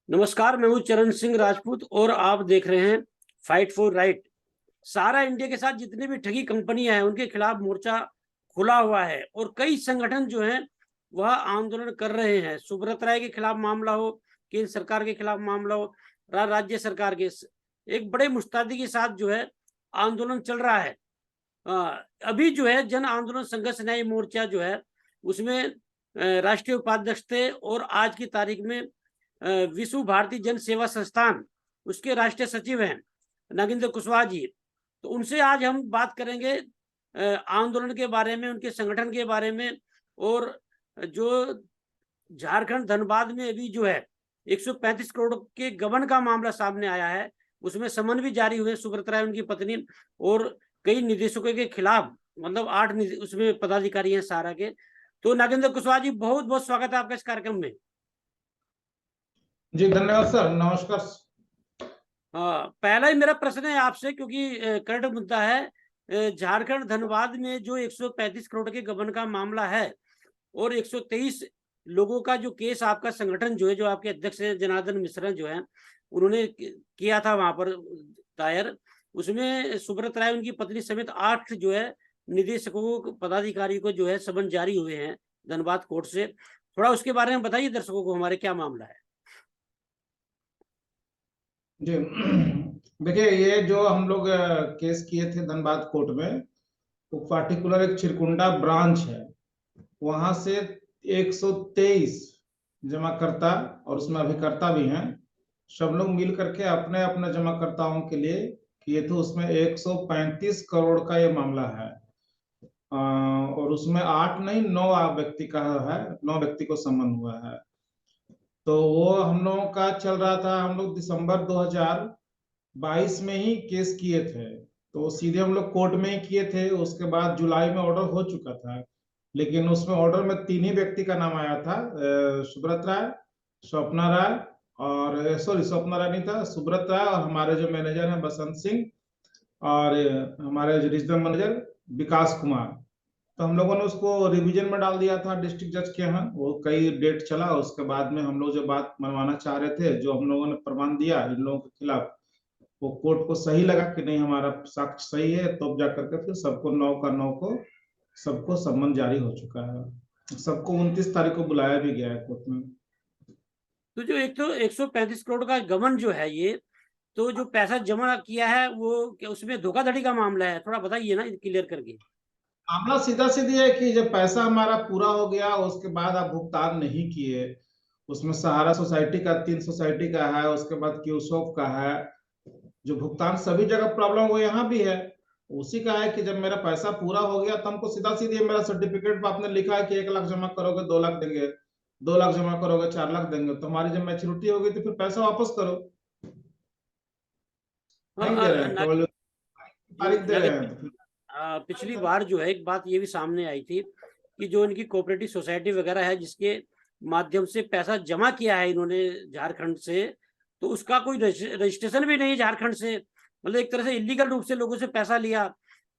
नमस्कार, मैं हूं चरण सिंह राजपूत और आप देख रहे हैं फाइट फॉर राइट। सारा इंडिया के साथ जितने भी ठगी कंपनियां हैं उनके खिलाफ मोर्चा खुला हुआ है और कई संगठन जो हैं वह आंदोलन कर रहे हैं। सुब्रत राय के खिलाफ मामला हो, केंद्र सरकार के खिलाफ मामला हो, राज्य सरकार के, एक बड़े मुस्तैदी के साथ जो है आंदोलन चल रहा है। अभी जो है जन आंदोलन संघर्ष न्याय मोर्चा जो है उसमें राष्ट्रीय उपाध्यक्ष थे और आज की तारीख में विश्व भारती जन सेवा संस्थान उसके राष्ट्रीय सचिव हैं नागेंद्र कुशवाहा जी। तो उनसे आज हम बात करेंगे आंदोलन के बारे में, उनके संगठन के बारे में, और जो झारखंड धनबाद में अभी जो है 135 करोड़ के गबन का मामला सामने आया है, उसमें समन भी जारी हुए सुब्रत राय, उनकी पत्नी और कई निदेशकों के खिलाफ, मतलब 8 उसमें पदाधिकारी हैं सारा के। तो नागेंद्र कुशवाहा जी, बहुत बहुत स्वागत है आपका इस कार्यक्रम में। जी धन्यवाद सर, नमस्कार। पहला ही मेरा प्रश्न है आपसे, क्योंकि करंट मुद्दा है। झारखंड धनबाद में जो 135 करोड़ के गबन का मामला है और 123 लोगों का जो केस आपका संगठन जो है, जो आपके अध्यक्ष हैं जनार्दन मिश्रा जो है, उन्होंने किया था वहां पर दायर, उसमें सुब्रत राय उनकी पत्नी समेत 8 जो है निदेशकों पदाधिकारी को जो है समन जारी हुए हैं धनबाद कोर्ट से। थोड़ा उसके बारे में बताइए दर्शकों को, हमारे क्या मामला है। जी देखिए, ये जो हम लोग केस किए थे धनबाद कोर्ट में, तो पार्टिकुलर एक चिरकुंडा ब्रांच है, वहां से 123 जमाकर्ता और उसमें अभिकर्ता भी हैं, सब लोग मिल करके अपने अपने जमाकर्ताओं के लिए किए थे। उसमें 135 करोड़ का ये मामला है। और उसमें 8 नहीं 9 व्यक्ति का है, 9 व्यक्ति को समन हुआ है। तो वो हम लोगों का चल रहा था, हम लोग दिसंबर 2022 में ही केस किए थे, तो सीधे हम लोग कोर्ट में ही किए थे। उसके बाद जुलाई में ऑर्डर हो चुका था, लेकिन उसमें ऑर्डर में 3 ही व्यक्ति का नाम आया था, सुब्रत राय, स्वप्ना राय, और सॉरी स्वप्ना राय नहीं था, सुब्रत राय, और हमारे जो मैनेजर हैं बसंत सिंह, और हमारे जो रीजनल मैनेजर विकास कुमार। तो हम लोगों ने उसको रिवीजन में डाल दिया था डिस्ट्रिक्ट जज के यहाँ। वो कई डेट चला, उसके बाद में हम लोग जो बात मनवाना चाह रहे थे, जो हम लोगों ने प्रमाण दिया इन लोगों के खिलाफ, वो कोर्ट को सही लगा कि नहीं हमारा साक्ष्य सही है, तो जा करके फिर सबको 9 का 9 को सबको सम्मन जारी हो चुका है। सबको 29 तारीख को बुलाया भी गया है कोर्ट में। तो जो एक तो 135 करोड़ का गबन जो है ये, तो जो पैसा जमा किया है वो उसमें धोखाधड़ी का मामला है, थोड़ा बताइए ना क्लियर करके। मामला सीधा सीधी है कि जब पैसा हमारा पूरा हो गया, उसके बाद आप भुगतान नहीं किए। उसमें सहारा सोसाइटी का 3 सोसाइटी का है, उसके बाद क्यूसोफ का है, जो भुगतान सभी जगह प्रॉब्लम वो यहाँ भी है। उसी का है कि जब मेरा पैसा पूरा हो गया तो हमको सीधा सीधी मेरा सर्टिफिकेट पर आपने लिखा है कि 1 लाख जमा करोगे 2 लाख देंगे, 2 लाख जमा करोगे 4 लाख देंगे। तो हमारी जब मैच्योरिटी होगी तो फिर पैसा वापस करो। नहीं दे रहे हैं, केवल तारीख दे रहे हैं। तो फिर पिछली बार जो है एक बात ये भी सामने आई थी कि जो इनकी कोऑपरेटिव सोसाइटी वगैरह है जिसके माध्यम से पैसा जमा किया है इन्होंने झारखंड से, तो उसका कोई रजिस्ट्रेशन भी नहीं है झारखंड से। मतलब एक तरह से इलीगल रूप से लोगों से पैसा लिया,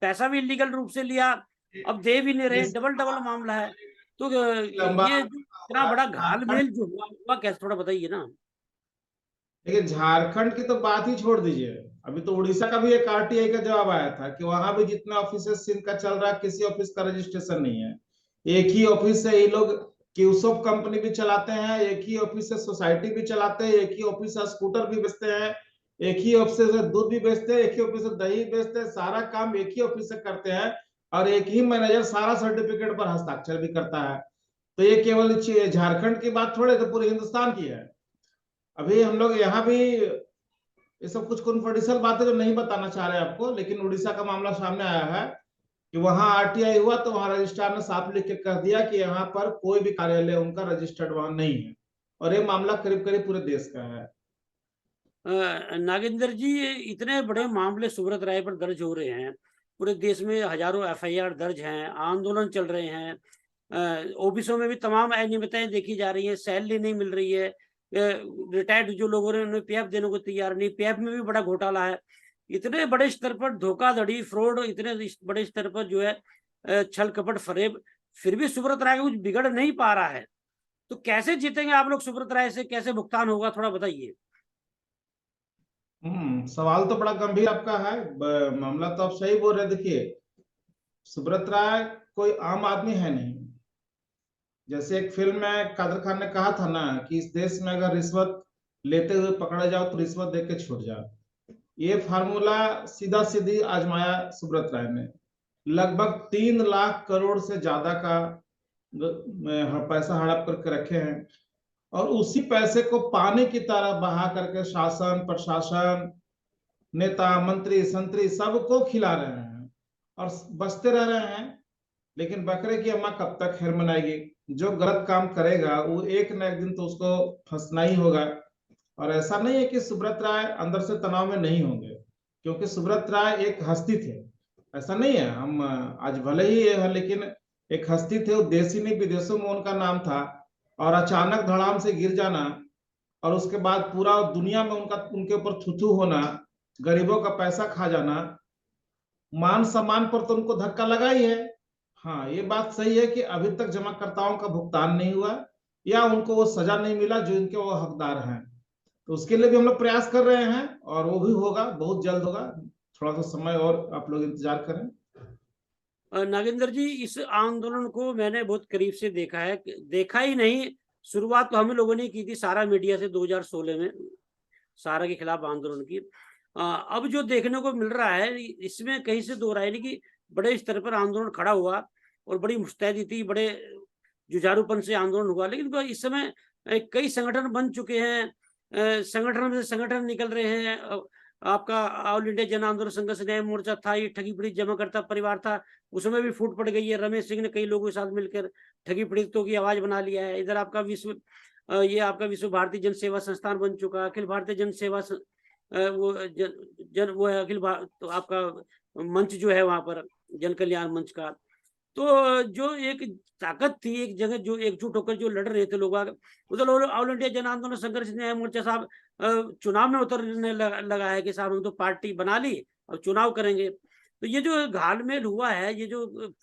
पैसा भी इलीगल रूप से लिया, अब दे भी नहीं रहे, डबल डबल मामला है। तो लंबा ये इतना बड़ा घालमेल जो हुआ कैसे, थोड़ा बताइए ना। देखिए, झारखंड की तो बात ही छोड़ दीजिए। अभी तो उड़ीसा का भी एक आरटीआई का जवाब आया था कि वहां भी जितने ऑफिस इनका चल रहा है, किसी ऑफिस का रजिस्ट्रेशन नहीं है। एक ही ऑफिस से ये लोग क्यूसोप कंपनी भी चलाते हैं, एक ही ऑफिस से सोसाइटी भी चलाते हैं, एक ही ऑफिस से स्कूटर भी बेचते हैं, एक ही ऑफिस से दूध भी बेचते हैं, एक ही ऑफिस से दही बेचते हैं। सारा काम एक ही ऑफिस से करते हैं, और एक ही मैनेजर सारा सर्टिफिकेट पर हस्ताक्षर भी करता है। तो ये केवल झारखंड की बात थोड़े, तो पूरे हिंदुस्तान की है। अभी हम लोग यहाँ भी ये सब कुछ कॉन्फिडेंशियल बातें जो नहीं बताना चाह रहे आपको, लेकिन उड़ीसा का मामला सामने आया है कि वहां आरटीआई हुआ, तो वहां रजिस्ट्रार ने साफ लिख के कह दिया कि यहाँ पर कोई भी कार्यालय उनका रजिस्टर्ड वहां नहीं है। और ये मामला करीब करीब पूरे देश का है। नागेंद्र जी, इतने बड़े मामले सुब्रत राय पर दर्ज हो रहे हैं, पूरे देश में हजारों एफआईआर दर्ज हैं, आंदोलन चल रहे हैं, ऑफिसों में भी तमाम अनियमितताएं देखी जा रही हैं, सैलरी नहीं मिल रही है, रिटायर्ड जो लोगों ने उन्हें पीएफ देने को तैयार नहीं, पीएफ में भी बड़ा घोटाला है। इतने बड़े स्तर पर धोखाधड़ी, फ्रॉड, इतने बड़े स्तर पर जो है छल कपट फरेब, फिर भी सुब्रत राय कुछ बिगड़ नहीं पा रहा है। तो कैसे जीतेंगे आप लोग सुब्रत राय से, कैसे भुगतान होगा, थोड़ा बताइए। सवाल तो बड़ा गंभीर आपका है। मामला तो आप सही बोल रहे हैं। देखिए, सुब्रत राय कोई आम आदमी है नहीं। जैसे एक फिल्म में कादर खान ने कहा था ना कि इस देश में अगर रिश्वत लेते हुए पकड़ा जाओ तो रिश्वत दे के छूट जाओ। ये फार्मूला सीधा सीधी आजमाया सुब्रत राय ने। लगभग 3 लाख करोड़ से ज्यादा का पैसा हड़प करके रखे हैं, और उसी पैसे को पानी की तरह बहा करके शासन प्रशासन, नेता मंत्री संतरी सबको खिला रहे हैं और बचते रह रहे हैं। लेकिन बकरे की अम्मा कब तक खैर मनाएगी। जो गलत काम करेगा वो एक न एक दिन तो उसको फंसना ही होगा। और ऐसा नहीं है कि सुब्रत राय अंदर से तनाव में नहीं होंगे, क्योंकि सुब्रत राय एक हस्ती थे। ऐसा नहीं है, हम आज भले ही ये है, लेकिन एक हस्ती थे। वो देशी नहीं विदेशों में उनका नाम था, और अचानक धड़ाम से गिर जाना और उसके बाद पूरा दुनिया में उनका उनके ऊपर थुथु होना, गरीबों का पैसा खा जाना, मान सम्मान पर तो उनको धक्का लगा ही है। हाँ, ये बात सही है कि अभी तक जमाकर्ताओं का भुगतान नहीं हुआ या उनको वो सजा नहीं मिला जो इनके वो हकदार हैं। तो उसके लिए भी हम लोग प्रयास कर रहे हैं और वो भी होगा, बहुत जल्द होगा। थोड़ा सा समय और आप लोग इंतजार करें। नागेंद्र जी, इस आंदोलन को मैंने बहुत करीब से देखा है, देखा ही नहीं, शुरुआत तो हम लोगों ने की थी सारा मीडिया से 2016 में, सारा के खिलाफ आंदोलन की। अब जो देखने को मिल रहा है इसमें कहीं से दो राय नहीं कि बड़े स्तर पर आंदोलन खड़ा हुआ और बड़ी मुस्तैदी थी, बड़े जुझारूपन से आंदोलन हुआ। लेकिन इस समय कई संगठन बन चुके हैं, संगठन में से संगठन निकल रहे हैं। आपका ऑल इंडिया जन आंदोलन संघर्ष न्याय मोर्चा था, ये ठगी पीड़ित जमाकर्ता परिवार था, उसमें भी फूट पड़ गई है। रमेश सिंह ने कई लोगों के साथ मिलकर ठगी पीड़ितों की आवाज बना लिया है। इधर आपका ये आपका विश्व भारतीय जन सेवा संस्थान बन चुका, अखिल भारतीय जन सेवा वो वो है अखिल तो आपका मंच जो है वहां पर जन कल्याण मंच का। तो जो एक ताकत थी एक जगह, जो एकजुट होकर जो लड़ रहे थे लोग, उधर ऑल इंडिया जन आंदोलन संघर्ष न्याय मोर्चा साहब चुनाव में उतरने लगा है कि साहब हम तो पार्टी बना ली और चुनाव करेंगे। तो ये जो घालमेल हुआ है, ये जो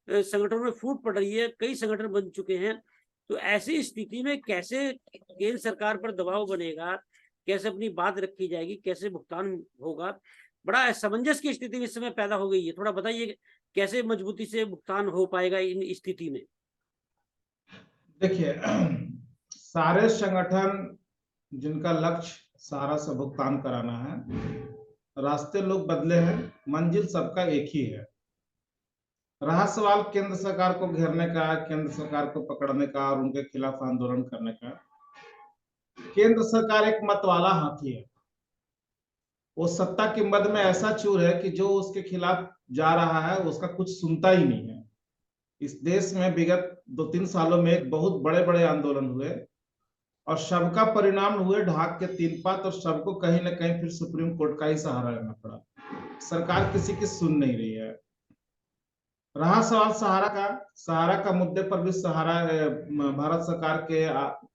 संगठनों में फूट पड़ रही है, कई संगठन बन चुके हैं। तो ऐसी स्थिति में कैसे केंद्र सरकार पर दबाव बनेगा, कैसे अपनी बात रखी जाएगी, कैसे भुगतान होगा, बड़ा असमंजस की स्थिति इस समय पैदा हो गई है। थोड़ा बताइए कैसे मजबूती से भुगतान हो पाएगा इन स्थिति में। देखिए, सारे संगठन जिनका लक्ष्य सहारा से भुगतान कराना है, रास्ते लोग बदले हैं, मंजिल सबका एक ही है। रहा सवाल केंद्र सरकार को घेरने का, केंद्र सरकार को पकड़ने का और उनके खिलाफ आंदोलन करने का, केंद्र सरकार एक मत वाला हाथी है। वो सत्ता की मद में ऐसा चूर है कि जो उसके खिलाफ जा रहा है उसका कुछ सुनता ही नहीं है। इस देश में विगत 2-3 सालों में एक बहुत बड़े बड़े आंदोलन हुए और सबका परिणाम हुए ढाक के 3 पात, और सबको कहीं ना कहीं फिर सुप्रीम कोर्ट का ही सहारा लेना पड़ा। सरकार किसी की सुन नहीं रही है। रहा सवाल सहारा का मुद्दे पर भी सहारा भारत सरकार के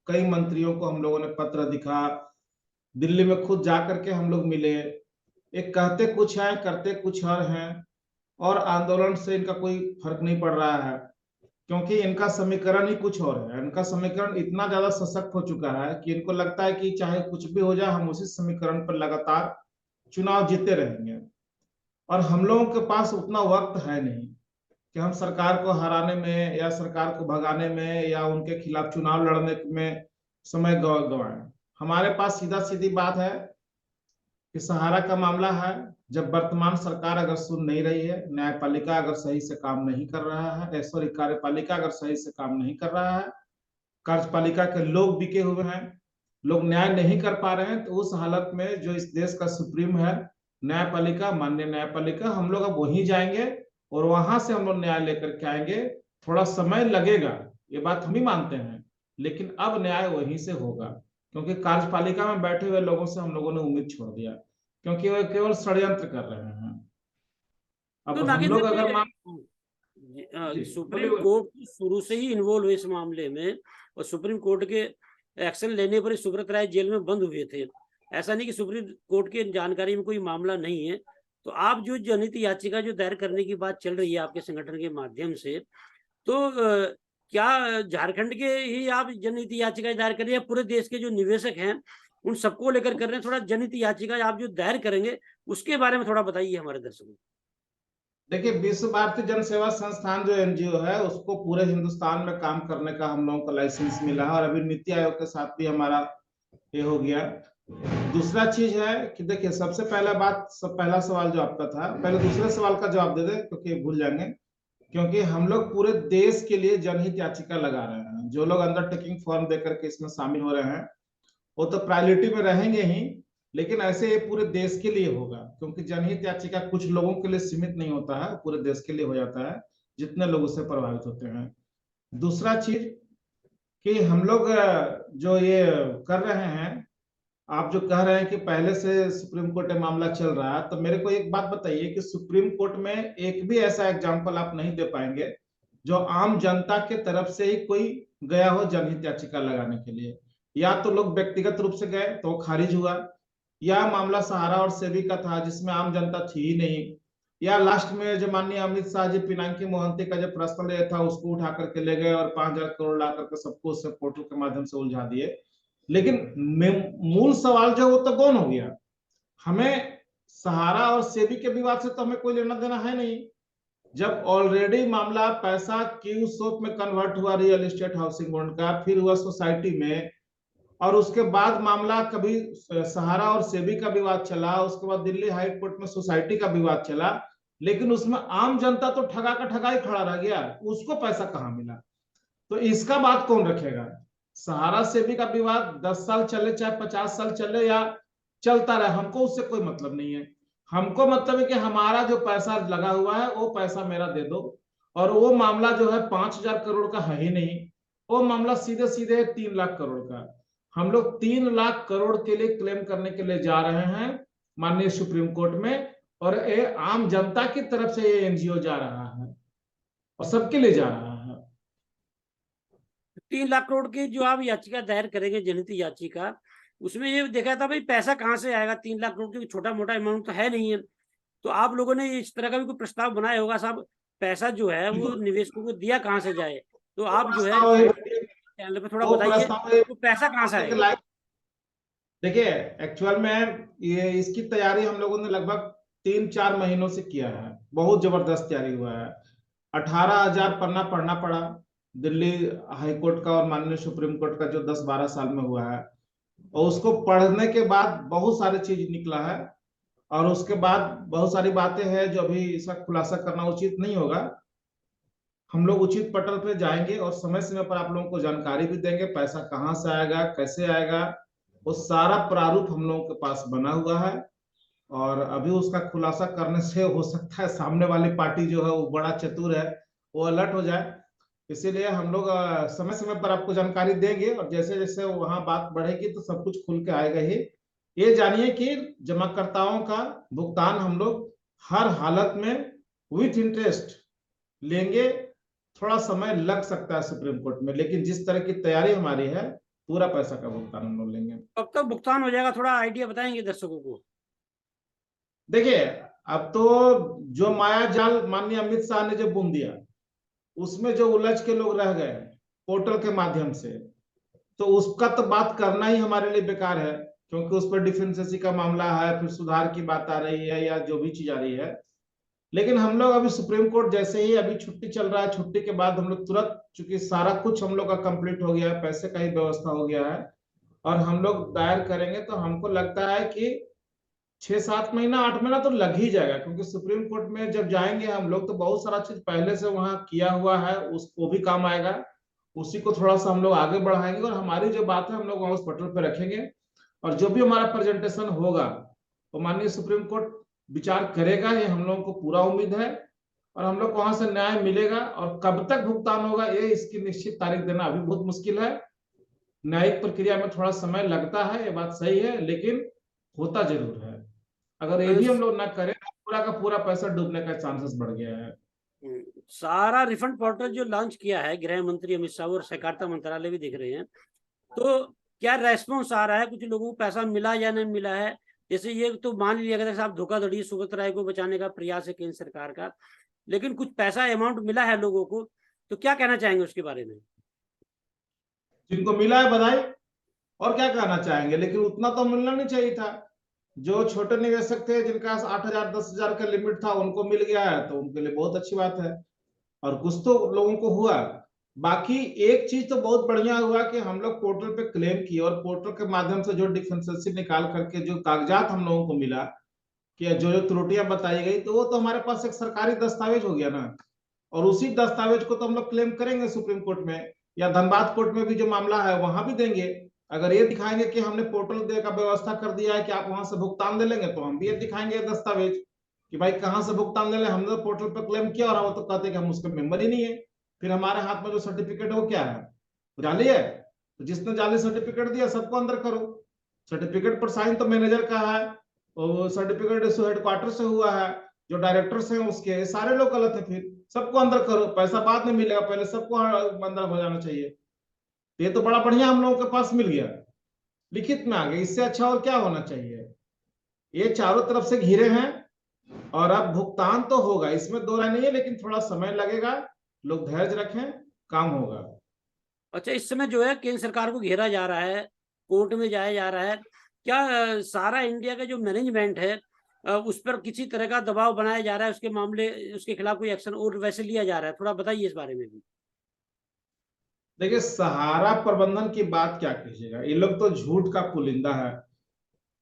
कई मंत्रियों को हम लोगों ने पत्र दिखा, दिल्ली में खुद जाकर के हम लोग मिले। एक कहते कुछ है करते कुछ और हैं, और आंदोलन से इनका कोई फर्क नहीं पड़ रहा है, क्योंकि इनका समीकरण ही कुछ और है। इनका समीकरण इतना ज्यादा सशक्त हो चुका है कि इनको लगता है कि चाहे कुछ भी हो जाए हम उसी समीकरण पर लगातार चुनाव जीते रहेंगे। और हम लोगों के पास उतना वक्त है नहीं कि हम सरकार को हराने में या सरकार को भगाने में या उनके खिलाफ चुनाव लड़ने में समय गवाएं। हमारे पास सीधा सीधी बात है कि सहारा का मामला है। जब वर्तमान सरकार अगर सुन नहीं रही है, न्यायपालिका अगर सही से काम नहीं कर रहा है, सॉरी कार्यपालिका अगर सही से काम नहीं कर रहा है, कार्यपालिका के लोग बिके हुए हैं, लोग न्याय नहीं कर पा रहे हैं, तो उस हालत में जो इस देश का सुप्रीम है न्यायपालिका, माननीय न्यायपालिका, हम लोग अब वहीं जाएंगे और वहां से हम लोग न्याय लेकर के आएंगे। थोड़ा समय लगेगा, ये बात हम ही मानते हैं, लेकिन अब न्याय वहीं से होगा, क्योंकि कार्यपालिका में बैठे हुए लोगों से हम लोगों ने उम्मीद छोड़ दिया, क्योंकि वे केवल षड्यंत्र कर रहे हैं। तो अब हम नागेंद्र लोग अगर सुप्रीम कोर्ट शुरू से ही इन्वॉल्व हुए इस मामले में, और सुप्रीम कोर्ट के एक्शन लेने पर सुब्रत राय जेल में बंद हुए थे। ऐसा नहीं कि सुप्रीम कोर्ट की जानकारी में कोई मामला नहीं है। तो आप जो जनहित याचिका जो दायर करने की बात चल रही है आपके संगठन के माध्यम से, तो क्या झारखंड के ही आप जनहित याचिका दायर करिए, पूरे देश के जो निवेशक हैं उन सबको लेकर कर रहे हैं? थोड़ा जनहित याचिका आप जो दायर करेंगे उसके बारे में थोड़ा बताइए हमारे दर्शकों को। देखिए, विश्व भारती जन सेवा संस्थान जो एनजीओ है, उसको पूरे हिंदुस्तान में काम करने का हम लोगों को लाइसेंस मिला है, और अभी नीति आयोग के साथ भी हमारा ये हो गया। दूसरा चीज है कि देखिए, सबसे पहला बात, पहला सवाल जो आपका था, पहले दूसरे सवाल का जवाब दे दे क्योंकि भूल जाएंगे। क्योंकि हम लोग पूरे देश के लिए जनहित याचिका लगा रहे हैं। जो लोग अंडरटेकिंग फॉर्म देकर के इसमें शामिल हो रहे हैं वो तो प्रायोरिटी में रहेंगे ही, लेकिन ऐसे ये पूरे देश के लिए होगा, क्योंकि जनहित याचिका कुछ लोगों के लिए सीमित नहीं होता है, पूरे देश के लिए हो जाता है जितने लोग उससे प्रभावित होते हैं। दूसरा चीज कि हम लोग जो ये कर रहे हैं, आप जो कह रहे हैं कि पहले से सुप्रीम कोर्ट में मामला चल रहा है, तो मेरे को एक बात बताइए कि सुप्रीम कोर्ट में एक भी ऐसा एग्जाम्पल आप नहीं दे पाएंगे जो आम जनता के तरफ से ही कोई गया हो जनहित याचिका लगाने के लिए। या तो लोग व्यक्तिगत रूप से गए तो वो खारिज हुआ, या मामला सहारा और सेबी का था जिसमें आम जनता थी ही नहीं, या लास्ट में जो माननीय अमित शाह जी पिनाकी मोहंती का जो प्रश्न था उसको उठा करके ले गए और 5,000 करोड़ ला करके सबको उससे पोर्टल के माध्यम से उलझा दिए। लेकिन मूल सवाल जो वो तो गौन हो गया। हमें सहारा और सेबी के विवाद से तो हमें कोई लेना देना है नहीं। जब ऑलरेडी मामला पैसा क्यू सोप में कन्वर्ट हुआ रियल एस्टेट हाउसिंग बोर्ड का, फिर हुआ सोसाइटी में, और उसके बाद मामला कभी सहारा और सेबी का विवाद चला, उसके बाद दिल्ली हाई कोर्ट में सोसाइटी का विवाद चला, लेकिन उसमें आम जनता तो ठगा का ठगा ही खड़ा रह गया, उसको पैसा कहां मिला? तो इसका बात कौन रखेगा? सहारा सेबी का विवाद 10 साल चले चाहे 50 साल चले या चलता रहे, हमको उससे कोई मतलब नहीं है। हमको मतलब है कि हमारा जो पैसा लगा हुआ है वो पैसा मेरा दे दो। और वो मामला जो है 5,000 करोड़ का है ही नहीं, वो मामला सीधे सीधे है 3 लाख करोड़ का। हम लोग 3 लाख करोड़ के लिए क्लेम करने के लिए जा रहे हैं माननीय सुप्रीम कोर्ट में, और ये आम जनता की तरफ से ये एनजीओ जा रहा है और सबके लिए जा रहा है। 3 लाख करोड़ की जो आप याचिका दायर करेंगे जनहित याचिका, उसमें ये देखा था भाई पैसा कहाँ से आएगा? 3 लाख करोड़ की छोटा मोटा अमाउंट तो है नहीं है। तो आप लोगों ने इस तरह का भी कोई प्रस्ताव बनाया होगा साहब, पैसा जो है वो निवेशकों को दिया कहाँ से जाए? तो आप जो है चैनल पे थोड़ा बताइए तो पैसा कहाँ से आएगा? देखिए, एक्चुअल में ये इसकी तैयारी हम लोगों ने लगभग 3-4 महीनों से किया है। बहुत जबरदस्त तैयारी हुआ है। 18,000 पन्ना पढ़ना पड़ा दिल्ली हाई कोर्ट का और माननीय सुप्रीम कोर्ट का जो 10-12 साल में हुआ है, और उसको पढ़ने के बाद बहुत सारी चीज निकला है। और उसके बाद बहुत सारी बातें हैं जो अभी इसका खुलासा करना उचित नहीं होगा। हम लोग उचित पटल पे जाएंगे और समय समय पर आप लोगों को जानकारी भी देंगे, पैसा कहाँ से आएगा, कैसे आएगा, वो सारा प्रारूप हम लोगों के पास बना हुआ है। और अभी उसका खुलासा करने से हो सकता है सामने वाली पार्टी जो है वो बड़ा चतुर है, वो अलर्ट हो जाए। इसीलिए हम लोग समय समय पर आपको जानकारी देंगे, और जैसे जैसे वहां बात बढ़ेगी तो सब कुछ खुल के आएगा ही। ये जानिए कि जमाकर्ताओं का भुगतान हम लोग हर हालत में विथ इंटरेस्ट लेंगे। थोड़ा समय लग सकता है सुप्रीम कोर्ट में, लेकिन जिस तरह की तैयारी हमारी है पूरा पैसा का भुगतान हम लोग लेंगे। कब तक भुगतान हो जाएगा, थोड़ा आइडिया बताएंगे दर्शकों को? देखिए, अब तो जो माया जाल माननीय अमित शाह ने जो बुन दिया, उसमें जो उलझ के लोग रह गए पोर्टल के माध्यम से, तो उसका तो बात करना ही हमारे लिए बेकार है, क्योंकि उस पर डिफेंसेसी का मामला है, फिर सुधार की बात आ रही है या जो भी चीज आ रही है। लेकिन हम लोग अभी सुप्रीम कोर्ट जैसे ही अभी छुट्टी चल रहा है, छुट्टी के बाद हम लोग तुरंत, चूंकि सारा कुछ हम लोग का कंप्लीट हो गया है, पैसे का ही व्यवस्था हो गया है, और हम लोग दायर करेंगे, तो हमको लगता है कि 6-7 महीना 8 महीना तो लग ही जाएगा। क्योंकि सुप्रीम कोर्ट में जब जाएंगे हम लोग तो बहुत सारा चीज पहले से वहां किया हुआ है, उसको भी काम आएगा, उसी को थोड़ा सा हम लोग आगे बढ़ाएंगे, और हमारी जो बात है हम लोग वहां उस पटल पे रखेंगे। और जो भी हमारा प्रेजेंटेशन होगा वो माननीय सुप्रीम कोर्ट विचार करेगा, ये हम लोगों को पूरा उम्मीद है। और हम लोग वहां से न्याय मिलेगा, और कब तक भुगतान होगा ये इसकी निश्चित तारीख देना अभी बहुत मुश्किल है। न्यायिक प्रक्रिया में थोड़ा समय लगता है, ये बात सही है, लेकिन होता जरूर है। अगर ये भी हम लोग ना करें तो पूरा का पूरा पैसा डूबने का चांसेस बढ़ गया है। सारा रिफंड पोर्टल जो लॉन्च किया है गृह मंत्री अमित शाह और सहकारिता मंत्रालय भी दिख रहे हैं, तो क्या रेस्पॉन्स आ रहा है? कुछ लोगों को पैसा मिला या नहीं मिला है? जैसे ये तो मान लिया गया साहब धोखाधड़ी, सुगत राय को बचाने का प्रयास है केंद्र सरकार का, लेकिन कुछ पैसा अमाउंट मिला है लोगों को? तो क्या कहना चाहेंगे उसके बारे में? जिनको मिला है बधाई, और क्या कहना चाहेंगे, लेकिन उतना तो मिलना नहीं चाहिए था। जो छोटे निवेशक थे जिनका 8,000 10,000 का लिमिट था उनको मिल गया है तो उनके लिए बहुत अच्छी बात है, और कुछ तो लोगों को हुआ। बाकी एक चीज तो बहुत बढ़िया हुआ कि हम लोग पोर्टल पे क्लेम किए, और पोर्टल के माध्यम से जो डिफरेंशियल निकाल करके जो कागजात हम लोगों को मिला कि जो जो त्रुटियां बताई गई, तो वो तो हमारे पास एक सरकारी दस्तावेज हो गया ना। और उसी दस्तावेज को तो हम लोग क्लेम करेंगे सुप्रीम कोर्ट में, या धनबाद कोर्ट में भी जो मामला है वहां भी देंगे। अगर ये दिखाएंगे कि हमने पोर्टल दे का व्यवस्था कर दिया है कि आप वहां से भुगतान ले लेंगे, तो हम भी ये दिखाएंगे दस्तावेज कि भाई कहाँ से भुगतान ले लें, हमने तो पोर्टल पर क्लेम किया, और वो तो कहते हैं कि हम उसके मेंबर ही नहीं है। फिर हमारे हाथ में जो सर्टिफिकेट है वो क्या है, जाली है। तो जिसने जाली सर्टिफिकेट दिया सबको अंदर करो। सर्टिफिकेट पर साइन तो मैनेजर का है, और सर्टिफिकेट हेडक्वार्टर से हुआ है, जो डायरेक्टर्स हैं उसके, सारे लोग गलत है। फिर सबको अंदर करो, पैसा बाद में मिलेगा, पहले सबको अंदर हो जाना चाहिए। ये तो बड़ा बढ़िया हम लोगों के पास मिल गया, लिखित में आ गया, इससे अच्छा और क्या होना चाहिए। ये चारों तरफ से घिरे हैं, और अब भुगतान तो होगा, इसमें दो राय नहीं है, लेकिन थोड़ा समय लगेगा। लोग धैर्य रखें, काम होगा। अच्छा, इस समय जो है केंद्र सरकार को घेरा जा रहा है, कोर्ट में जाया जा रहा है, क्या सारा इंडिया का जो मैनेजमेंट है उस पर किसी तरह का दबाव बनाया जा रहा है, उसके मामले, उसके खिलाफ कोई एक्शन और वैसे लिया जा रहा है? थोड़ा बताइए इस बारे में भी। देखिए, सहारा प्रबंधन की बात क्या कीजिएगा, ये लोग तो झूठ का पुलिंदा है।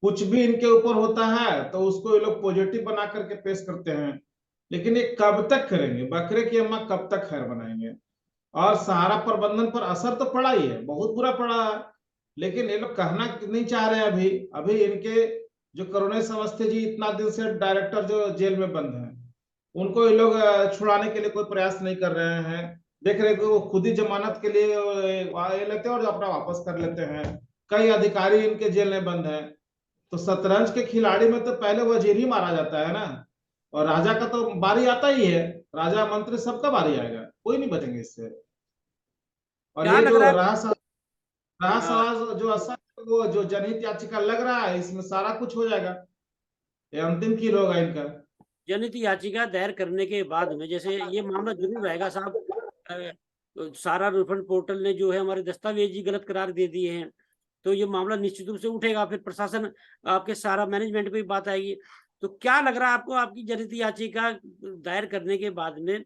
कुछ भी इनके ऊपर होता है तो उसको ये लोग पॉजिटिव बना करके पेश करते हैं, लेकिन ये कब तक करेंगे, बकरे की अम्मा कब तक खैर बनाएंगे। और सहारा प्रबंधन पर असर तो पड़ा ही है, बहुत बुरा पड़ा है, लेकिन ये लोग कहना नहीं चाह रहे हैं। अभी अभी इनके जो करुणेश अवस्थी जी इतना दिन से डायरेक्टर जो जेल में बंद हैं, उनको ये लोग छुड़ाने के लिए कोई प्रयास नहीं कर रहे हैं। देख रहे कि वो खुद ही जमानत के लिए ये लेते हैं और अपना वापस कर लेते हैं। कई अधिकारी इनके जेल में बंद हैं। तो शतरंज के खिलाड़ी में तो पहले वजीर ही मारा जाता है ना, और राजा का तो बारी आता ही है। राजा मंत्री सबका बारी आएगा, कोई नहीं बचेंगे इससे। और क्या ये लग जो रहा है? रहा हाँ, सवाल जो असर, वो जो जनहित याचिका लग रहा है, इसमें सारा कुछ हो जाएगा। ये अंतिम कील होगा इनका। जनहित याचिका दायर करने के बाद में जैसे ये मामला जरूर रहेगा साहब, सारा रिफंड पोर्टल ने जो है हमारे दस्तावेज ही गलत करार दे दिए हैं, तो ये मामला निश्चित रूप से उठेगा। फिर प्रशासन, आपके सारा मैनेजमेंट पे भी बात आएगी। तो क्या लग रहा है आपको, आपकी जनहित याचिका दायर करने के बाद में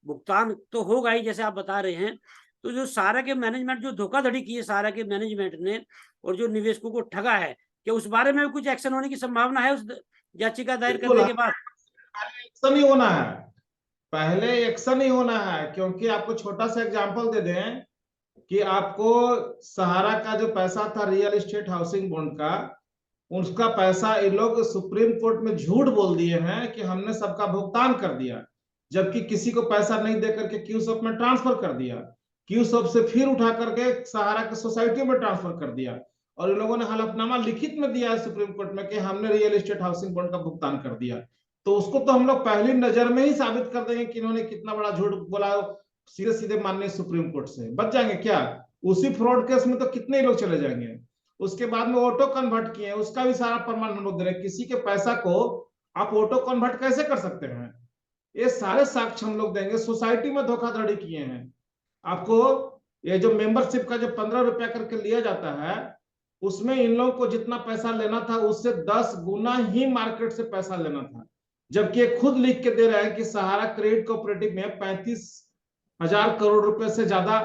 भुगतान तो होगा ही जैसे आप बता रहे हैं, तो जो सारा के मैनेजमेंट जो धोखाधड़ी की है सारा के मैनेजमेंट ने और जो निवेशकों को ठगा है, क्या उस बारे में भी कुछ एक्शन होने की संभावना है उस याचिका दायर बिल्कुल करने के बाद? एक्शन ही होना है, पहले एक्शन ही होना है। क्योंकि आपको छोटा सा एग्जांपल दे दें कि आपको सहारा का जो पैसा था रियल एस्टेट हाउसिंग बॉन्ड का, उसका पैसा ये लोग सुप्रीम कोर्ट में झूठ बोल दिए हैं कि हमने सबका भुगतान कर दिया, जबकि किसी को पैसा नहीं दे करके क्यूसॉप में ट्रांसफर कर दिया। क्यूसॉप से फिर उठा करके सहारा के सोसाइटी में ट्रांसफर कर दिया, और इन लोगों ने हलफनामा लिखित में दिया है सुप्रीम कोर्ट में कि हमने रियल एस्टेट हाउसिंग बॉन्ड का भुगतान कर दिया। तो उसको तो हम लोग पहली नजर में ही साबित कर देंगे कि इन्होंने कितना बड़ा झूठ बोला। सीधे सीधे माननीय सुप्रीम कोर्ट से बच जाएंगे क्या? उसी फ्रॉड केस में तो कितने लोग चले जाएंगे। उसके बाद में ऑटो कन्वर्ट किए, उसका भी सारा प्रमाण हम लोग दे रहे हैं। किसी के पैसा को आप ऑटो कन्वर्ट कैसे कर सकते हैं, ये सारे साक्ष्य हम लोग देंगे। सोसाइटी में धोखाधड़ी किए हैं आपको। ये जो मेंबरशिप का जो 15 रुपया करके लिया जाता है, उसमें इन लोगों को जितना पैसा लेना था उससे 10 गुना ही मार्केट से पैसा लेना था। जबकि ये खुद लिख के दे रहे हैं कि सहारा क्रेडिट कोऑपरेटिव में 35,000 करोड़ रुपए से ज्यादा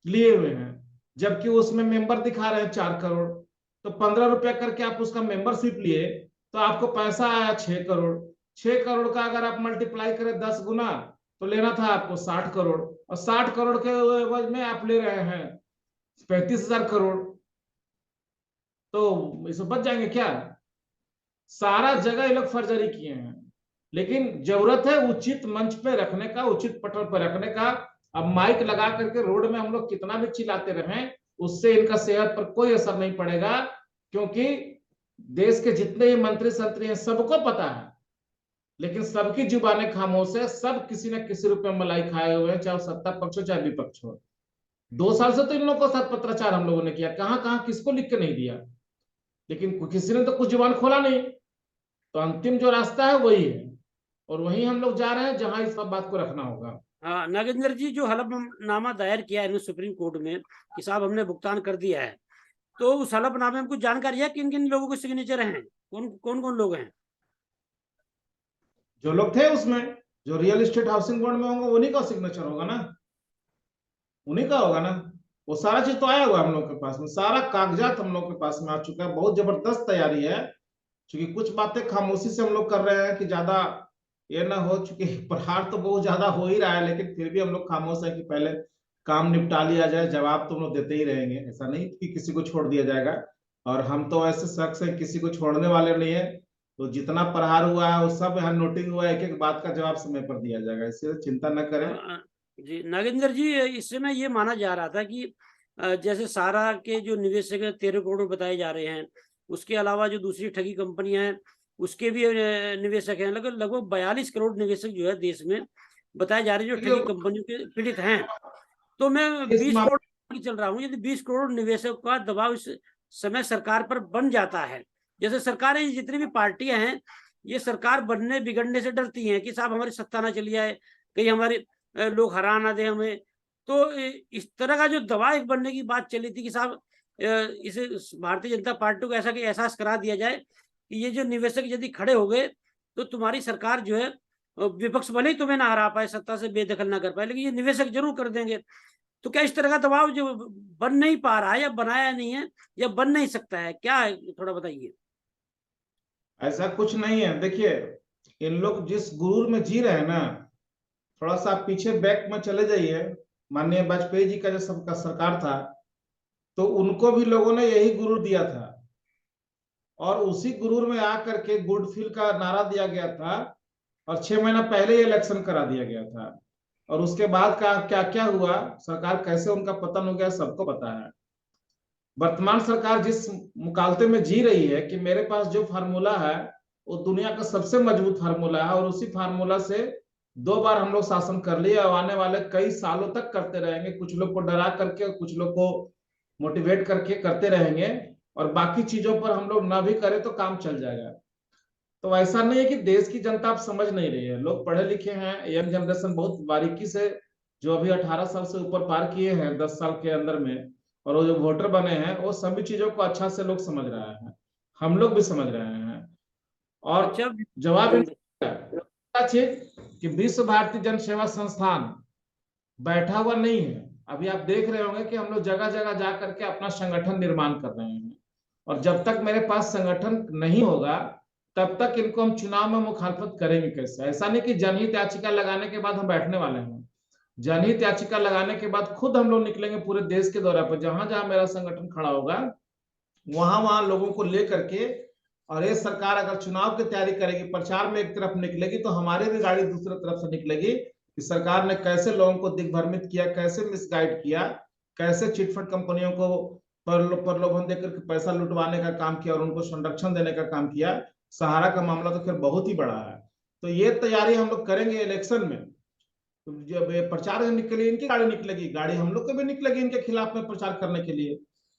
लिए हुए हैं, जबकि उसमें मेंबर दिखा रहे हैं 4 करोड़। तो 15 रुपया करके आप उसका मेंबरशिप लिए, तो आपको पैसा आया 6 करोड़। 6 करोड़ का अगर आप मल्टीप्लाई करें 10 गुना, तो लेना था आपको 60 करोड़, और 60 करोड़ के एवज में आप ले रहे हैं 35,000 करोड़। तो इसमें बच जाएंगे क्या? सारा जगह ये लोग फर्जरी किए हैं, लेकिन जरूरत है उचित मंच पे रखने का, उचित पटल पर रखने का। अब माइक लगा करके रोड में हम लोग कितना भी चिल्लाते रहें, उससे इनका सेहत पर कोई असर नहीं पड़ेगा। क्योंकि देश के जितने ही मंत्री संतरी हैं सबको पता है, लेकिन सबकी जुबानें खामोश है। सब किसी न किसी रूप में मलाई खाए हुए हैं, चाहे सत्ता पक्ष हो चाहे विपक्ष हो। 2 साल से तो इन लोगों के साथ पत्राचार हम लोगों ने किया, कहां कहां किसको लिख के नहीं दिया, लेकिन किसी ने तो कुछ जुबान खोला नहीं। तो अंतिम जो रास्ता है वही है, और वहीं हम लोग जा रहे हैं जहां इस सब बात को रखना होगा। हाँ नागेंद्र जी, जो हलफनामा दायर किया है सुप्रीम कोर्ट में कि साहब हमने भुगतान कर दिया है, तो उस हलफनामे में कुछ जानकारी है किन किन लोगों के सिग्नेचर हैं, कौन कौन लोग हैं? जो लोग थे उसमें, जो रियल एस्टेट हाउसिंग बोर्ड में होंगे उन्हीं का सिग्नेचर होगा ना, उन्हीं का होगा ना। वो सारा चीज तो आया हुआ है हम लोग के पास में, सारा कागजात हम लोग के पास में आ चुका है, बहुत जबरदस्त तैयारी है। क्योंकि कुछ बातें खामोशी से हम लोग कर रहे हैं कि ज्यादा ये ना हो, चूंकि प्रहार तो बहुत ज्यादा हो ही रहा है, लेकिन फिर भी हम लोग खामोश है कि पहले काम निपटा लिया जाए, जवाब तो हम लोग देते ही रहेंगे, ऐसा नहीं कि किसी को छोड़ दिया जाएगा। और हम तो ऐसे शख्स हैं किसी को छोड़ने वाले नहीं है। तो जितना प्रहार हुआ है वो सब यहाँ नोटिंग हुआ है, एक एक बात का जवाब समय पर दिया जाएगा, इसलिए चिंता न करें। जी नागेंद्र जी, इससे मैं ये माना जा रहा था कि जैसे सारा के जो निवेशक 13 करोड़ बताए जा रहे हैं, उसके अलावा जो दूसरी ठगी कंपनियां हैं उसके भी निवेशक हैं, लगभग लगभग 42 करोड़ निवेशक जो है देश में बताए जा रहे हैं जो ठगी कंपनियों के पीड़ित हैं। तो मैं इस 20 मामले करोड़ की चल रहा हूँ, यदि 20 करोड़ निवेशक का दबाव इस समय सरकार पर बन जाता है, जैसे सरकारें जितनी भी पार्टियां हैं ये सरकार बनने बिगड़ने से डरती हैं कि साहब हमारी सत्ता ना चली जाए, कहीं हमारे लोग हरा ना दे हमें। तो इस तरह का जो दबाव एक बनने की बात चली थी कि साहब इसे भारतीय जनता पार्टी को ऐसा कि एहसास करा दिया जाए कि ये जो निवेशक यदि खड़े हो गए तो तुम्हारी सरकार जो है विपक्ष भले ही तुम्हें ना हरा पाए, सत्ता से बेदखल ना कर पाए, लेकिन ये निवेशक जरूर कर देंगे। तो क्या इस तरह का दबाव जो बन नहीं पा रहा है या बनाया नहीं है या बन नहीं सकता है, क्या है थोड़ा बताइए। ऐसा कुछ नहीं है। देखिए, इन लोग जिस गुरूर में जी रहे हैं ना, थोड़ा सा आप पीछे बैक में चले जाइए, माननीय वाजपेयी जी का जो सबका सरकार था, तो उनको भी लोगों ने यही गुरूर दिया था, और उसी गुरूर में आकर के गुडफिल का नारा दिया गया था, और 6 महीना पहले ही इलेक्शन करा दिया गया था। और उसके बाद का क्या क्या हुआ, सरकार कैसे उनका पतन हो गया, सबको पता है। वर्तमान सरकार जिस मुकालते में जी रही है कि मेरे पास जो फार्मूला है वो दुनिया का सबसे मजबूत फार्मूला है, और उसी फार्मूला से 2 बार हम लोग शासन कर लिए और आने वाले कई सालों तक करते रहेंगे, कुछ लोग को डरा करके और कुछ लोग को मोटिवेट करके करते रहेंगे, और बाकी चीजों पर हम लोग ना भी करें तो काम चल जाएगा। तो ऐसा नहीं है कि देश की जनता आप समझ नहीं रही है, लोग पढ़े लिखे हैं, यंग जनरेशन बहुत बारीकी से, जो अभी 18 साल से ऊपर पार किए हैं 10 साल के अंदर में, और वो जो वोटर बने हैं वो सभी चीजों को अच्छा से लोग समझ रहे हैं, हम लोग भी समझ रहे हैं। और अच्छा। जवाब इनका चीज कि विश्व भारती जन सेवा संस्थान बैठा हुआ नहीं है। अभी आप देख रहे होंगे कि हम लोग जगह जगह जा करके अपना संगठन निर्माण कर रहे हैं, और जब तक मेरे पास संगठन नहीं होगा तब तक इनको हम चुनाव में मुखालफत करेंगे कैसे। ऐसा नहीं कि जनहित याचिका लगाने के बाद हम बैठने वाले हैं, जनहित याचिका लगाने के बाद खुद हम लोग निकलेंगे पूरे देश के दौरे पर, जहां जहां मेरा संगठन खड़ा होगा वहां वहां लोगों को लेकर के। और ये सरकार अगर चुनाव की तैयारी करेगी, प्रचार में एक तरफ निकलेगी, तो हमारी भी गाड़ी दूसरी तरफ से निकलेगी कि सरकार ने कैसे लोगों को दिग्भ्रमित किया, कैसे मिसगाइड किया, कैसे चिटफंड कंपनियों को प्रलोभन देकर के पैसा लुटवाने का काम किया और उनको संरक्षण देने का काम किया। सहारा का मामला तो खैर बहुत ही बड़ा है। तो ये तैयारी हम लोग करेंगे इलेक्शन में। तो जब ये प्रचार करने के लिए इनकी गाड़ी निकलेगी, गाड़ी हम लोग को भी निकलेगी इनके खिलाफ में प्रचार करने के लिए।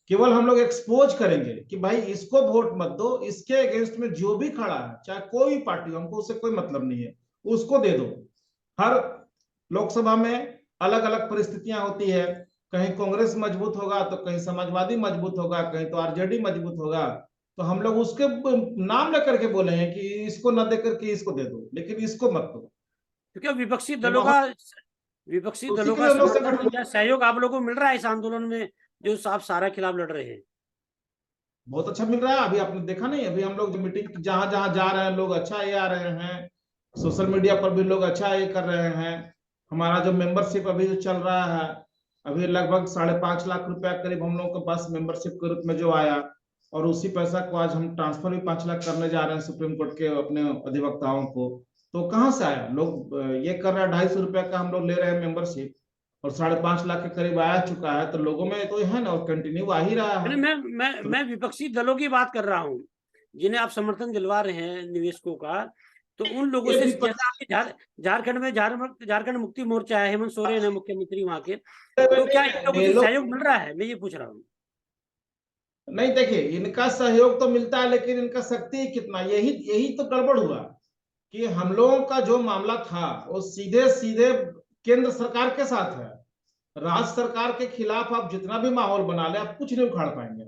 केवल हम लोग एक्सपोज करेंगे कि भाई इसको वोट मत दो, इसके अगेंस्ट में जो भी खड़ा है चाहे कोई भी पार्टी, हमको उससे कोई मतलब नहीं है, उसको दे दो। हर लोकसभा में अलग अलग परिस्थितियां होती है, कहीं कांग्रेस मजबूत होगा तो कहीं समाजवादी मजबूत होगा, कहीं तो आरजेडी मजबूत होगा। तो हम लोग उसके नाम लेकर के बोलेंगे कि इसको न देकर के इसको दे दो, लेकिन इसको मत दो। क्योंकि ये माहौल विपक्षी उसी दलों के का लिए हम लोग समर्थन संगठन या सहयोग आप लोगों को मिल रहा है इस आंदोलन में जो साफ सारा खिलाफ लड़ रहे हैं? बहुत अच्छा मिल रहा है। अभी आपने देखा नहीं, अभी हम लोग मीटिंग जहां जहां जा रहे हैं लोग अच्छा ये आ रहे हैं, सोशल मीडिया पर भी लोग अच्छा ये कर रहे हैं। हमारा जो मेंबरशिप अभी जो चल रहा है, अभी लगभग 5.5 लाख रुपया करीब हम लोगों के पास मेंबरशिप के रूप में जो आया, और उसी पैसा को आज हम ट्रांसफर भी 5 लाख करने जा रहे हैं सुप्रीम कोर्ट के अपने अधिवक्ताओं को। तो कहाँ से आया, लोग ये कर रहे हैं, 250 रुपया का हम लोग ले रहे हैं मेंबरशिप, और 5.5 लाख के करीब आ चुका है। तो लोगों में तो है ना, और कंटिन्यू आ ही रहा है। तो मैं विपक्षी दलों की बात कर रहा हूँ जिन्हें आप समर्थन दिलवा रहे हैं निवेशकों का। तो उन लोगों ये से भी जैसा आपके झारखंड में झारखंड मुक्ति मोर्चा है, हेमंत सोरेन है मुख्यमंत्री वहां के, तो क्या इन लोगों ये से लोग सहयोग मिल रहा है, मैं ये पूछ रहा हूँ। नहीं, देखिए इनका सहयोग तो मिलता है, लेकिन इनका शक्ति कितना, यही यही तो गड़बड़ हुआ कि हम लोगों का जो मामला था वो सीधे सीधे केंद्र सरकार के साथ है। राज्य सरकार के खिलाफ आप जितना भी माहौल बना ले, आप कुछ नहीं उखाड़ पाएंगे।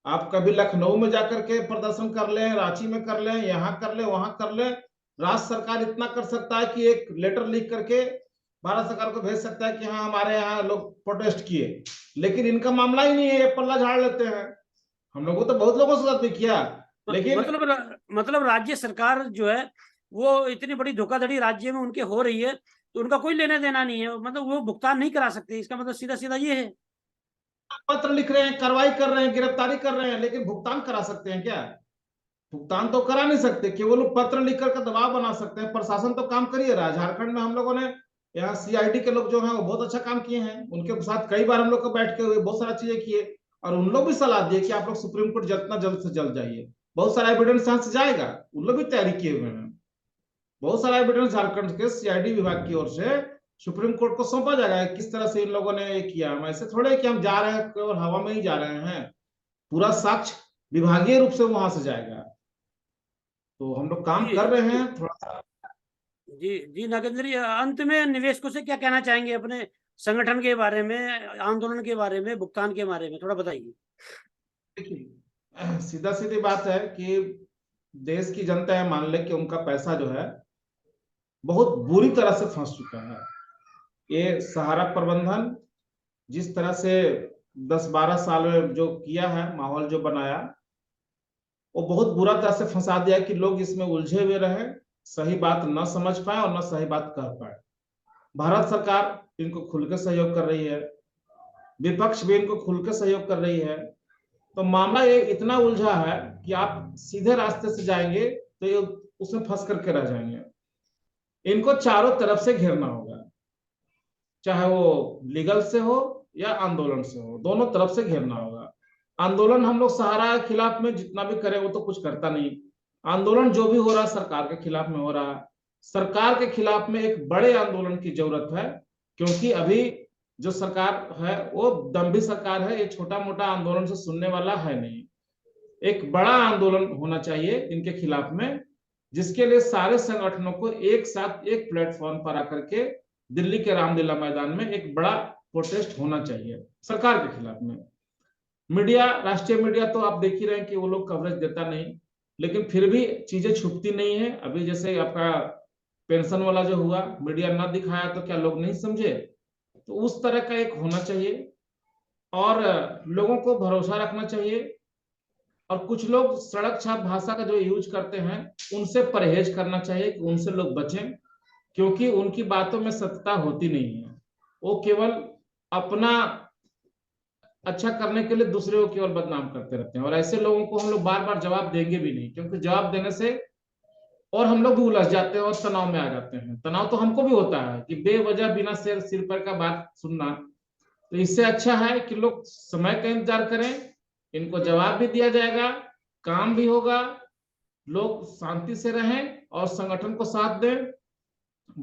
आप कभी लखनऊ में जाकर के प्रदर्शन कर लें, रांची में कर लें, यहाँ कर लें, वहां कर लें, राज्य सरकार इतना कर सकता है कि एक लेटर लिख करके भारत सरकार को भेज सकता है कि हाँ हमारे यहाँ लोग प्रोटेस्ट किए, लेकिन इनका मामला ही नहीं है, ये पल्ला झाड़ लेते हैं। हम लोगों तो बहुत लोगों के साथ भी किया, लेकिन मतलब राज्य सरकार जो है वो इतनी बड़ी धोखाधड़ी राज्य में उनके हो रही है तो उनका कोई लेना देना नहीं है, मतलब वो भुगतान नहीं करा सकते, इसका मतलब सीधा सीधा ये है। पत्र लिख रहे हैं, कार्रवाई कर रहे हैं, गिरफ्तारी कर रहे हैं, लेकिन भुगतान करा सकते हैं क्या? भुगतान तो करा नहीं सकते, केवल पत्र लिखकर का दबाव बना सकते हैं। प्रशासन तो काम कर ही रहा है। झारखंड में हम लोगों ने यहाँ सीआईडी के लोग जो हैं वो बहुत अच्छा काम किए हैं, उनके साथ कई बार हम लोग को बैठ के हुए बहुत सारा चीजें किए, और उन लोग भी सलाह दिए कि आप लोग सुप्रीम कोर्ट जितना जल्द से जल्द जाइए, बहुत सारा एविडेंस यहाँ से जाएगा, उन लोग भी तैयारी किए हुए हैं। बहुत सारा एविडेंस झारखंड के सीआईडी विभाग की ओर से सुप्रीम कोर्ट को सौंपा जाएगा किस तरह से इन लोगों ने ये किया। हम ऐसे थोड़े कि हम जा रहे हैं केवल हवा में ही जा रहे हैं, पूरा साक्ष्य विभागीय रूप से वहां से जाएगा। तो हम लोग काम कर रहे हैं थोड़ा सा। जी जी नागेंद्र जी, अंत में निवेशकों से क्या कहना चाहेंगे अपने संगठन के बारे में, आंदोलन के बारे में, भुगतान के बारे में, थोड़ा बताइए। देखिए, सीधा सीधी बात है कि देश की जनता है, मान ले कि उनका पैसा जो है बहुत बुरी तरह से फंस चुका है। ये सहारा प्रबंधन जिस तरह से 10-12 साल में जो किया है, माहौल जो बनाया, वो बहुत बुरा तरह से फंसा दिया कि लोग इसमें उलझे हुए रहे, सही बात न समझ पाए और न सही बात कह पाए। भारत सरकार इनको खुल के सहयोग कर रही है, विपक्ष भी इनको खुल के सहयोग कर रही है। तो मामला ये इतना उलझा है कि आप सीधे रास्ते से जाएंगे तो ये उसमें फंस करके रह जाएंगे। इनको चारों तरफ से घेरना होगा, चाहे वो लीगल से हो या आंदोलन से हो, दोनों तरफ से घेरना होगा। आंदोलन हम लोग सहारा के खिलाफ में जितना भी करें वो तो कुछ करता नहीं। आंदोलन जो भी हो रहा है सरकार के खिलाफ में हो रहा है। सरकार के खिलाफ में एक बड़े आंदोलन की जरूरत है, क्योंकि अभी जो सरकार है वो दम्भी सरकार है, ये छोटा मोटा आंदोलन से सुनने वाला है नहीं। एक बड़ा आंदोलन होना चाहिए इनके खिलाफ में, जिसके लिए सारे संगठनों को एक साथ एक प्लेटफॉर्म पर आकर के दिल्ली के रामलीला मैदान में एक बड़ा प्रोटेस्ट होना चाहिए सरकार के खिलाफ में। मीडिया, राष्ट्रीय मीडिया तो आप देख ही रहे हैं कि वो लोग कवरेज देता नहीं, लेकिन फिर भी चीजें छुपती नहीं है। अभी जैसे आपका पेंशन वाला जो हुआ, मीडिया ना दिखाया तो क्या लोग नहीं समझे? तो उस तरह का एक होना चाहिए और लोगों को भरोसा रखना चाहिए। और कुछ लोग सड़क छाप भाषा का जो यूज करते हैं उनसे परहेज करना चाहिए कि उनसे लोग बचें, क्योंकि उनकी बातों में सत्यता होती नहीं है। वो केवल अपना अच्छा करने के लिए दूसरे को केवल बदनाम करते रहते हैं, और ऐसे लोगों को हम लोग बार बार जवाब देंगे भी नहीं, क्योंकि जवाब देने से और हम लोग भी उलझ जाते हैं और तनाव में आ जाते हैं। तनाव तो हमको भी होता है कि बेवजह बिना सिर पर का बात सुनना। तो इससे अच्छा है कि लोग समय का इंतजार करें, इनको जवाब भी दिया जाएगा, काम भी होगा, लोग शांति से रहें और संगठन को साथ दें।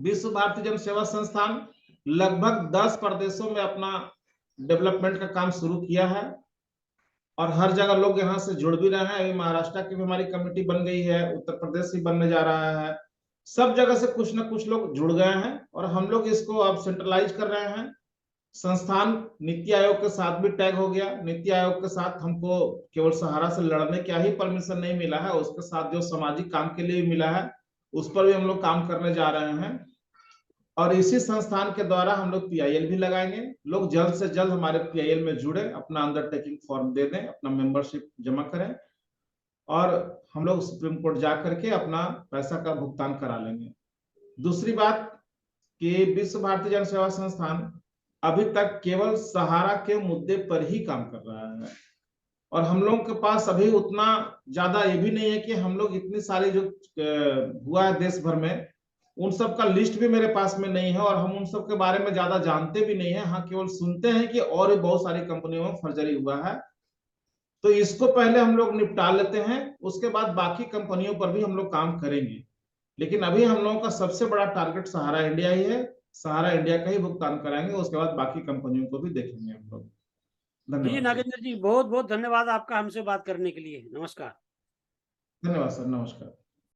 विश्व भारती जन सेवा संस्थान लगभग 10 प्रदेशों में अपना डेवलपमेंट का काम शुरू किया है, और हर जगह लोग यहाँ से जुड़ भी रहे हैं। अभी महाराष्ट्र की भी हमारी कमेटी बन गई है, उत्तर प्रदेश भी बनने जा रहा है, सब जगह से कुछ ना कुछ लोग जुड़ गए हैं, और हम लोग इसको अब सेंट्रलाइज कर रहे हैं। संस्थान नीति आयोग के साथ भी टैग हो गया। नीति आयोग के साथ हमको केवल सहारा से लड़ने का ही परमिशन नहीं मिला है, उसके साथ जो सामाजिक काम के लिए मिला है उस पर भी हम लोग काम करने जा रहे हैं। और इसी संस्थान के द्वारा हम लोग पीआईएल भी लगाएंगे। लोग जल्द से जल्द हमारे पीआईएल में जुड़े, अपना अंडरटेकिंग फॉर्म दे दें, अपना मेंबरशिप जमा करें, और हम लोग सुप्रीम कोर्ट जा करके अपना पैसा का भुगतान करा लेंगे। दूसरी बात कि विश्व भारती जन सेवा संस्थान अभी तक केवल सहारा के मुद्दे पर ही काम कर रहा है, और हम लोग के पास अभी उतना ज्यादा ये भी नहीं है कि हम लोग इतनी सारी जो हुआ है देश भर में, उन सब का लिस्ट भी मेरे पास में नहीं है, और हम उन सब के बारे में ज्यादा जानते भी नहीं है। हाँ, केवल सुनते हैं कि और भी बहुत सारी कंपनियों में फर्जरी हुआ है। तो इसको पहले हम लोग निपटा लेते हैं, उसके बाद बाकी कंपनियों पर भी हम लोग काम करेंगे। लेकिन अभी हम लोगों का सबसे बड़ा टारगेट सहारा इंडिया ही है। सहारा इंडिया का ही भुगतान कराएंगे, उसके बाद बाकी कंपनियों को भी देखेंगे हम लोग। जी धन्यवाद नागेंद्र जी, बहुत बहुत धन्यवाद आपका हमसे बात करने के लिए। नमस्कार। धन्यवाद सर, नमस्कार।